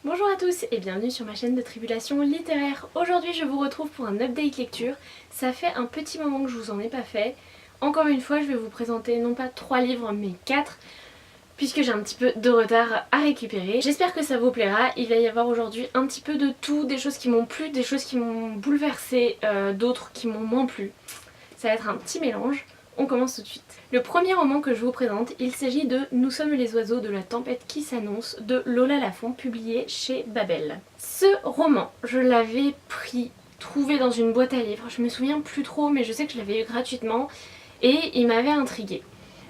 Bonjour à tous et bienvenue sur ma chaîne de Tribulation littéraire. Aujourd'hui je vous retrouve pour un update lecture. Ça fait un petit moment que je vous en ai pas fait. Encore une fois je vais vous présenter non pas 3 livres mais 4 puisque j'ai un petit peu de retard à récupérer. J'espère que ça vous plaira. Il va y avoir aujourd'hui un petit peu de tout, des choses qui m'ont plu, des choses qui m'ont bouleversée, d'autres qui m'ont moins plu. Ça va être un petit mélange. On commence tout de suite. Le premier roman que je vous présente, il s'agit de Nous sommes les oiseaux de la tempête qui s'annonce de Lola Lafont, publié chez Babel. Ce roman, je l'avais trouvé dans une boîte à livres, je me souviens plus trop mais je sais que je l'avais eu gratuitement et il m'avait intriguée.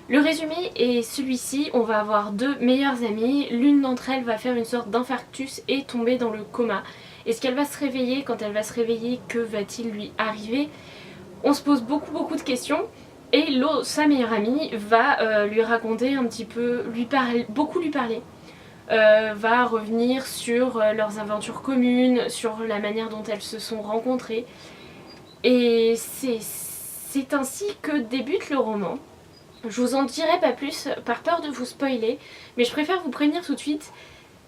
Le résumé est celui-ci, on va avoir deux meilleures amies, l'une d'entre elles va faire une sorte d'infarctus et tomber dans le coma. Est-ce qu'elle va se réveiller? Quand elle va se réveiller, que va-t-il lui arriver? On se pose beaucoup de questions. Et sa meilleure amie va lui raconter un petit peu, beaucoup lui parler. Va revenir sur leurs aventures communes, sur la manière dont elles se sont rencontrées. Et c'est ainsi que débute le roman. Je vous en dirai pas plus par peur de vous spoiler, mais je préfère vous prévenir tout de suite.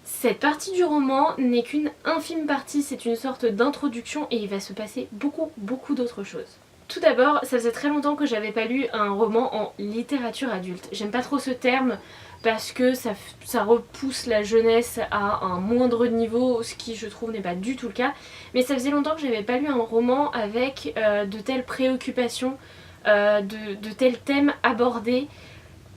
Cette partie du roman n'est qu'une infime partie, c'est une sorte d'introduction et il va se passer beaucoup d'autres choses. Tout d'abord, ça faisait très longtemps que j'avais pas lu un roman en littérature adulte. J'aime pas trop ce terme parce que ça repousse la jeunesse à un moindre niveau, ce qui je trouve n'est pas du tout le cas. Mais ça faisait longtemps que j'avais pas lu un roman avec de telles préoccupations, de tels thèmes abordés.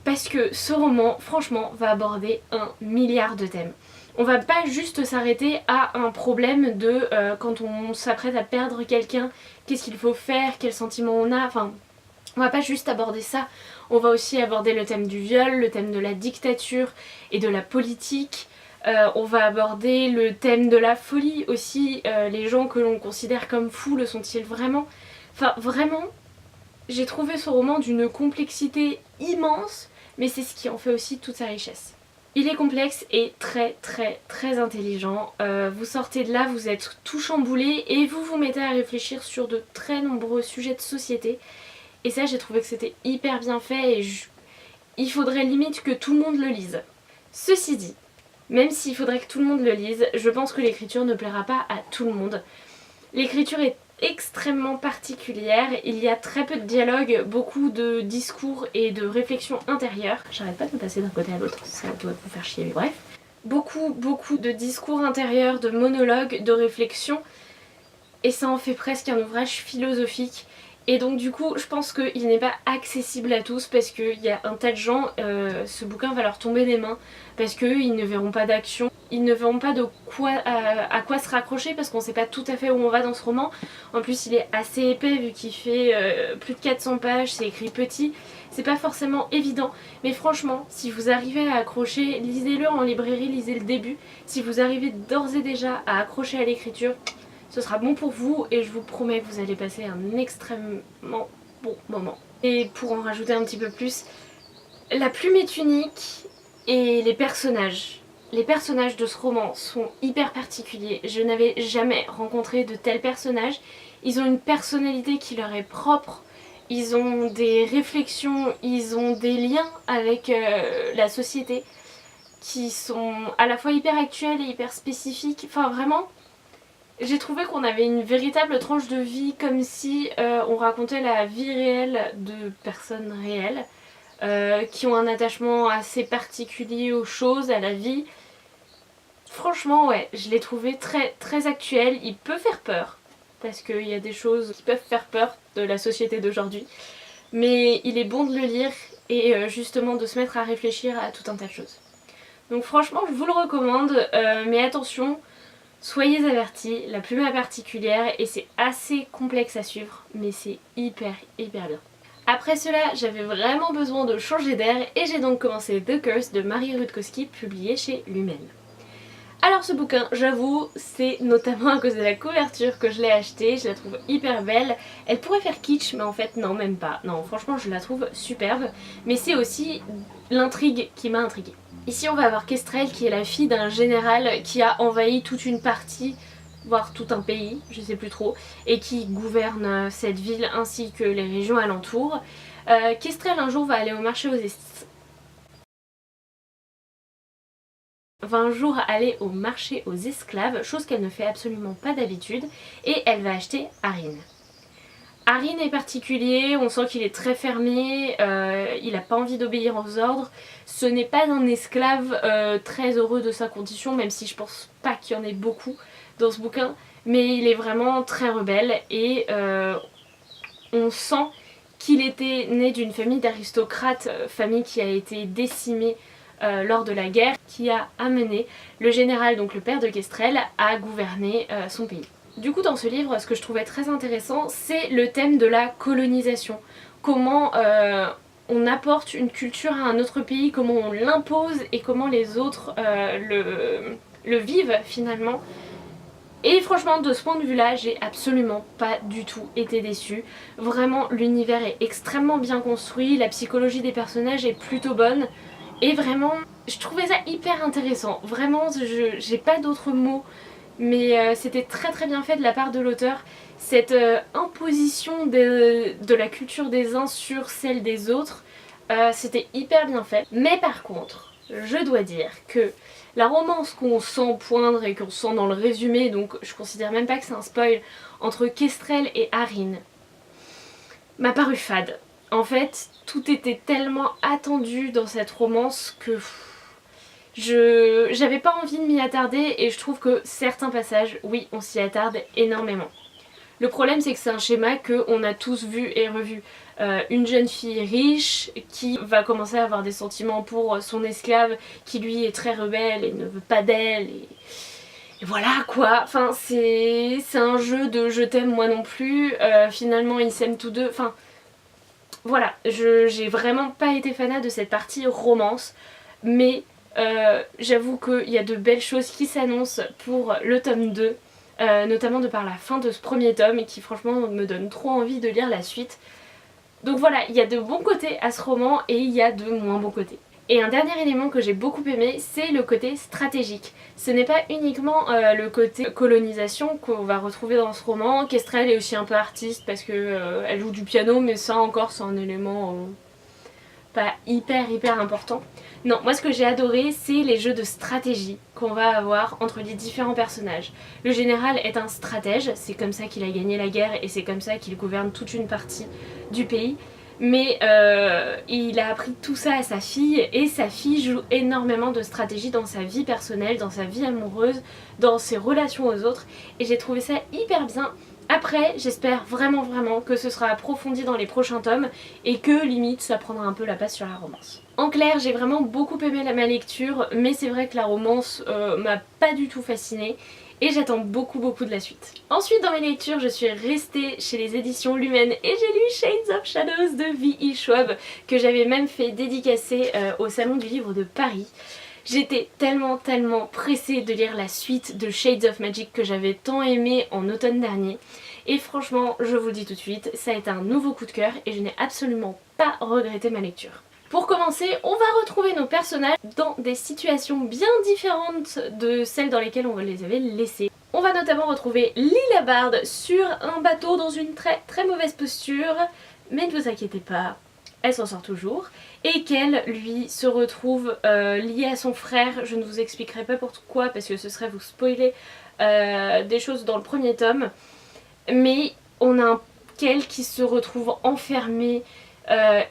Parce que ce roman, franchement, va aborder un milliard de thèmes. On va pas juste s'arrêter à un problème de quand on s'apprête à perdre quelqu'un, qu'est-ce qu'il faut faire, quel sentiment on a, enfin on va pas juste aborder ça, on va aussi aborder le thème du viol, le thème de la dictature et de la politique, on va aborder le thème de la folie aussi, les gens que l'on considère comme fous, le sont-ils vraiment? Enfin vraiment, j'ai trouvé ce roman d'une complexité immense, mais c'est ce qui en fait aussi toute sa richesse. Il est complexe et très intelligent. Vous sortez de là, vous êtes tout chamboulé et vous vous mettez à réfléchir sur de très nombreux sujets de société. Et ça, j'ai trouvé que c'était hyper bien fait et il faudrait limite que tout le monde le lise. Ceci dit, même s'il faudrait que tout le monde le lise, je pense que l'écriture ne plaira pas à tout le monde. L'écriture est extrêmement particulière, il y a très peu de dialogue, beaucoup de discours et de réflexions intérieures. J'arrête pas de me passer d'un côté à l'autre, ça doit vous faire chier, mais bref. Beaucoup de discours intérieurs, de monologues, de réflexions, et ça en fait presque un ouvrage philosophique. Et donc du coup je pense qu'il n'est pas accessible à tous parce qu'il y a un tas de gens, ce bouquin va leur tomber des mains parce qu'ils ne verront pas d'action, ils ne verront pas de quoi, à quoi se raccrocher parce qu'on sait pas tout à fait où on va dans ce roman. En plus il est assez épais vu qu'il fait plus de 400 pages, c'est écrit petit, c'est pas forcément évident. Mais franchement, si vous arrivez à accrocher, lisez-le en librairie, lisez le début. Si vous arrivez d'ores et déjà à accrocher à l'écriture, ce sera bon pour vous et je vous promets que vous allez passer un extrêmement bon moment. Et pour en rajouter un petit peu plus, la plume est unique et les personnages de ce roman sont hyper particuliers. Je n'avais jamais rencontré de tels personnages. Ils ont une personnalité qui leur est propre, ils ont des réflexions, ils ont des liens avec la société qui sont à la fois hyper actuels et hyper spécifiques. Enfin vraiment, j'ai trouvé qu'on avait une véritable tranche de vie, comme si on racontait la vie réelle de personnes réelles qui ont un attachement assez particulier aux choses, à la vie. Franchement ouais, je l'ai trouvé très actuel. Il peut faire peur, parce qu'il y a des choses qui peuvent faire peur de la société d'aujourd'hui. Mais il est bon de le lire et justement de se mettre à réfléchir à tout un tas de choses. Donc franchement je vous le recommande, mais attention, soyez avertis, la plume est particulière et c'est assez complexe à suivre, mais c'est hyper bien. Après cela, j'avais vraiment besoin de changer d'air et j'ai donc commencé The Curse de Marie Rudkowski, publié chez Lumen. Alors ce bouquin, j'avoue, c'est notamment à cause de la couverture que je l'ai acheté, je la trouve hyper belle. Elle pourrait faire kitsch, mais en fait non, même pas. Non, franchement je la trouve superbe, mais c'est aussi l'intrigue qui m'a intriguée. Ici on va avoir Kestrel qui est la fille d'un général qui a envahi toute une partie, voire tout un pays, je sais plus trop, et qui gouverne cette ville ainsi que les régions alentours. Kestrel un jour va aller au marché aux esprits. va un jour aller au marché aux esclaves, chose qu'elle ne fait absolument pas d'habitude, et elle va acheter Harine. Harine est particulier, on sent qu'il est très fermé, il n'a pas envie d'obéir aux ordres. Ce n'est pas un esclave très heureux de sa condition, même si je pense pas qu'il y en ait beaucoup dans ce bouquin, mais il est vraiment très rebelle et on sent qu'il était né d'une famille d'aristocrates, famille qui a été décimée lors de la guerre, qui a amené le général, donc le père de Kestrel, à gouverner son pays. Du coup dans ce livre, ce que je trouvais très intéressant, c'est le thème de la colonisation. Comment on apporte une culture à un autre pays, comment on l'impose et comment les autres le vivent finalement. Et franchement de ce point de vue là, j'ai absolument pas du tout été déçue. Vraiment l'univers est extrêmement bien construit, la psychologie des personnages est plutôt bonne. Et vraiment, je trouvais ça hyper intéressant. Vraiment, j'ai pas d'autres mots. Mais c'était très très bien fait de la part de l'auteur. Cette imposition de la culture des uns sur celle des autres, c'était hyper bien fait. Mais par contre, je dois dire que la romance qu'on sent poindre et qu'on sent dans le résumé, donc je considère même pas que c'est un spoil, entre Kestrel et Harine, m'a paru fade. En fait, tout était tellement attendu dans cette romance que j'avais pas envie de m'y attarder et je trouve que certains passages, oui, on s'y attarde énormément. Le problème c'est que c'est un schéma qu'on a tous vu et revu. Une jeune fille riche qui va commencer à avoir des sentiments pour son esclave qui lui est très rebelle et ne veut pas d'elle et voilà quoi, enfin c'est un jeu de je t'aime moi non plus, finalement ils s'aiment tous deux, enfin voilà, j'ai vraiment pas été fanat de cette partie romance, mais j'avoue qu'il y a de belles choses qui s'annoncent pour le tome 2, notamment de par la fin de ce premier tome et qui franchement me donne trop envie de lire la suite. Donc voilà, il y a de bons côtés à ce roman et il y a de moins bons côtés. Et un dernier élément que j'ai beaucoup aimé, c'est le côté stratégique. Ce n'est pas uniquement le côté colonisation qu'on va retrouver dans ce roman. Kestrel est aussi un peu artiste parce que elle joue du piano, mais ça encore c'est un élément pas hyper important. Non, moi ce que j'ai adoré, c'est les jeux de stratégie qu'on va avoir entre les différents personnages. Le général est un stratège, c'est comme ça qu'il a gagné la guerre et c'est comme ça qu'il gouverne toute une partie du pays. Mais il a appris tout ça à sa fille et sa fille joue énormément de stratégie dans sa vie personnelle, dans sa vie amoureuse, dans ses relations aux autres et j'ai trouvé ça hyper bien. Après, j'espère vraiment que ce sera approfondi dans les prochains tomes et que limite ça prendra un peu la place sur la romance. En clair, j'ai vraiment beaucoup aimé ma lecture, mais c'est vrai que la romance m'a pas du tout fascinée et j'attends beaucoup de la suite. Ensuite dans mes lectures, je suis restée chez les éditions Lumen et j'ai lu Shades of Shadows de V.E. Schwab que j'avais même fait dédicacer au Salon du Livre de Paris. J'étais tellement pressée de lire la suite de Shades of Magic que j'avais tant aimé en automne dernier. Et franchement, je vous le dis tout de suite, ça a été un nouveau coup de cœur et je n'ai absolument pas regretté ma lecture. Pour commencer, on va retrouver nos personnages dans des situations bien différentes de celles dans lesquelles on les avait laissés. On va notamment retrouver Lila Bard sur un bateau dans une très mauvaise posture, mais ne vous inquiétez pas, elle s'en sort toujours, et qu'elle, lui, se retrouve liée à son frère. Je ne vous expliquerai pas pourquoi parce que ce serait vous spoiler des choses dans le premier tome, mais on a un Kel qui se retrouve enfermé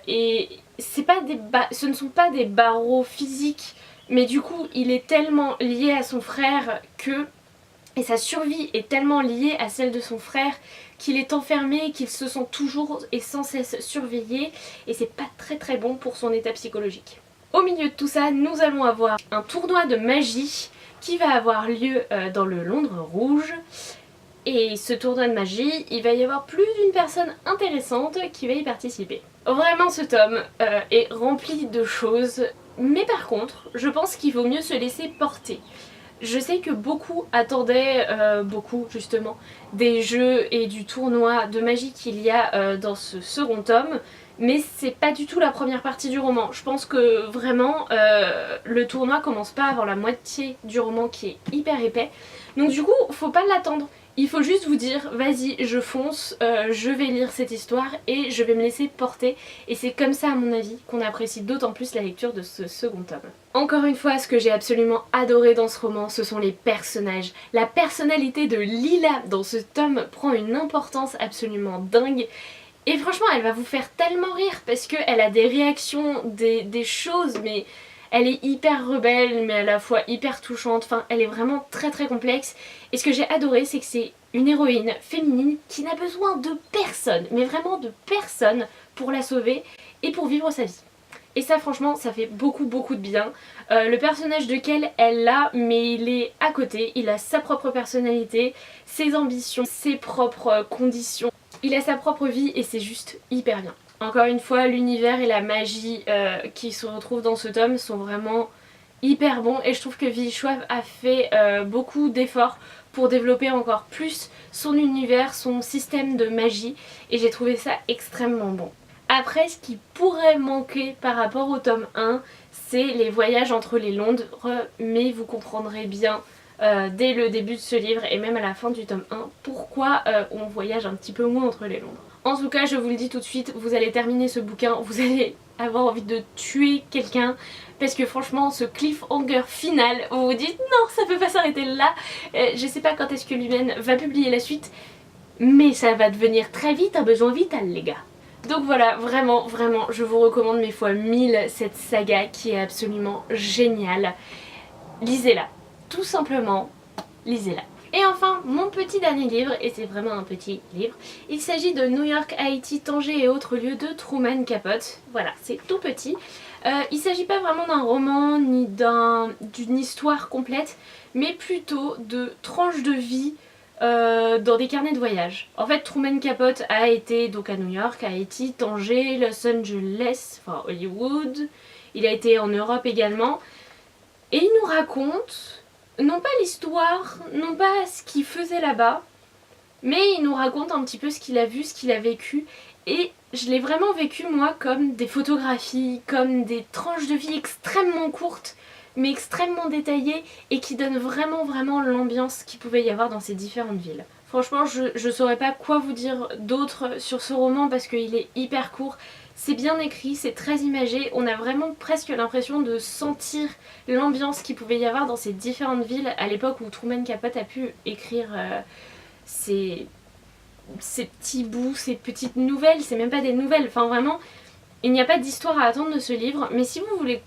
et ce ne sont pas des barreaux physiques, mais du coup il est tellement lié à son frère et sa survie est tellement liée à celle de son frère qu'il est enfermé, qu'il se sent toujours et sans cesse surveillé et c'est pas très bon pour son état psychologique. Au milieu de tout ça, nous allons avoir un tournoi de magie qui va avoir lieu dans le Londres Rouge. Et ce tournoi de magie, il va y avoir plus d'une personne intéressante qui va y participer. Vraiment ce tome est rempli de choses, mais par contre, je pense qu'il vaut mieux se laisser porter. Je sais que beaucoup attendaient, justement, des jeux et du tournoi de magie qu'il y a dans ce second tome, mais c'est pas du tout la première partie du roman. Je pense que vraiment le tournoi commence pas avant la moitié du roman qui est hyper épais, donc du coup faut pas l'attendre. Il faut juste vous dire, vas-y, je fonce, je vais lire cette histoire et je vais me laisser porter. Et c'est comme ça, à mon avis, qu'on apprécie d'autant plus la lecture de ce second tome. Encore une fois, ce que j'ai absolument adoré dans ce roman, ce sont les personnages. La personnalité de Lila dans ce tome prend une importance absolument dingue. Et franchement, elle va vous faire tellement rire parce qu'elle a des réactions, des choses, mais... Elle est hyper rebelle mais à la fois hyper touchante, enfin elle est vraiment très très complexe. Et ce que j'ai adoré c'est que c'est une héroïne féminine qui n'a besoin de personne, mais vraiment de personne pour la sauver et pour vivre sa vie. Et ça franchement ça fait beaucoup de bien. Le personnage de Kel elle l'a mais il est à côté, il a sa propre personnalité, ses ambitions, ses propres conditions. Il a sa propre vie et c'est juste hyper bien. Encore une fois, l'univers et la magie qui se retrouvent dans ce tome sont vraiment hyper bons et je trouve que V.E. Schwab a fait beaucoup d'efforts pour développer encore plus son univers, son système de magie et j'ai trouvé ça extrêmement bon. Après, ce qui pourrait manquer par rapport au tome 1, c'est les voyages entre les Londres, mais vous comprendrez bien dès le début de ce livre et même à la fin du tome 1 pourquoi on voyage un petit peu moins entre les Londres. En tout cas, je vous le dis tout de suite, vous allez terminer ce bouquin, vous allez avoir envie de tuer quelqu'un parce que franchement, ce cliffhanger final, vous vous dites non, ça peut pas s'arrêter là. Je sais pas quand est-ce que Lumen va publier la suite, mais ça va devenir très vite un besoin vital les gars. Donc voilà, vraiment, je vous recommande mes fois 1000 cette saga qui est absolument géniale. Lisez-la, tout simplement, lisez-la. Et enfin, mon petit dernier livre, et c'est vraiment un petit livre, il s'agit de New York, Haïti, Tanger et autres lieux de Truman Capote. Voilà, c'est tout petit. Il s'agit pas vraiment d'un roman ni d'une histoire complète, mais plutôt de tranches de vie dans des carnets de voyage. En fait, Truman Capote a été donc à New York, Haïti, Tanger, Los Angeles, enfin Hollywood. Il a été en Europe également. Et il nous raconte... non pas l'histoire, non pas ce qu'il faisait là-bas, mais il nous raconte un petit peu ce qu'il a vu, ce qu'il a vécu. Et je l'ai vraiment vécu moi comme des photographies, comme des tranches de vie extrêmement courtes, mais extrêmement détaillées et qui donnent vraiment l'ambiance qu'il pouvait y avoir dans ces différentes villes. Franchement, je saurais pas quoi vous dire d'autre sur ce roman parce qu'il est hyper court. C'est bien écrit, c'est très imagé, on a vraiment presque l'impression de sentir l'ambiance qu'il pouvait y avoir dans ces différentes villes à l'époque où Truman Capote a pu écrire ces petits bouts, ces petites nouvelles, c'est même pas des nouvelles, enfin vraiment, il n'y a pas d'histoire à attendre de ce livre, mais si vous voulez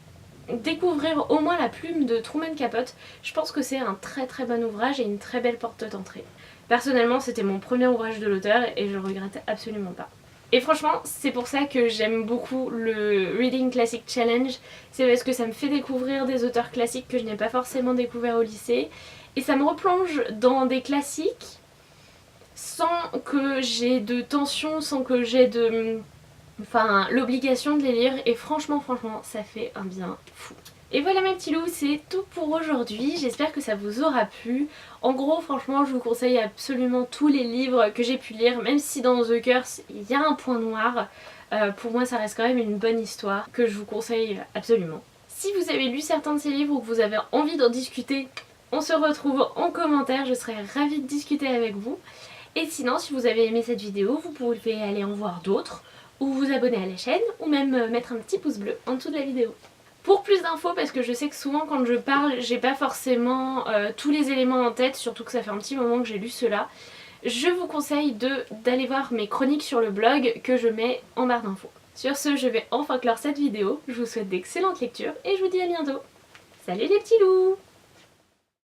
découvrir au moins la plume de Truman Capote, je pense que c'est un très bon ouvrage et une très belle porte d'entrée. Personnellement, c'était mon premier ouvrage de l'auteur et je le regrette absolument pas. Et franchement, c'est pour ça que j'aime beaucoup le Reading Classic Challenge. C'est parce que ça me fait découvrir des auteurs classiques que je n'ai pas forcément découvert au lycée. Et ça me replonge dans des classiques sans que j'ai de tension, sans que j'ai l'obligation de les lire. Et franchement, ça fait un bien fou. Et voilà mes petits loups, c'est tout pour aujourd'hui, j'espère que ça vous aura plu. En gros franchement je vous conseille absolument tous les livres que j'ai pu lire, même si dans The Curse il y a un point noir, pour moi ça reste quand même une bonne histoire que je vous conseille absolument. Si vous avez lu certains de ces livres ou que vous avez envie d'en discuter, on se retrouve en commentaire, je serais ravie de discuter avec vous. Et sinon si vous avez aimé cette vidéo, vous pouvez aller en voir d'autres, ou vous abonner à la chaîne, ou même mettre un petit pouce bleu en dessous de la vidéo. Pour plus d'infos, parce que je sais que souvent quand je parle, j'ai pas forcément tous les éléments en tête, surtout que ça fait un petit moment que j'ai lu cela, je vous conseille d'aller voir mes chroniques sur le blog que je mets en barre d'infos. Sur ce, je vais enfin clore cette vidéo, je vous souhaite d'excellentes lectures et je vous dis à bientôt. Salut les petits loups!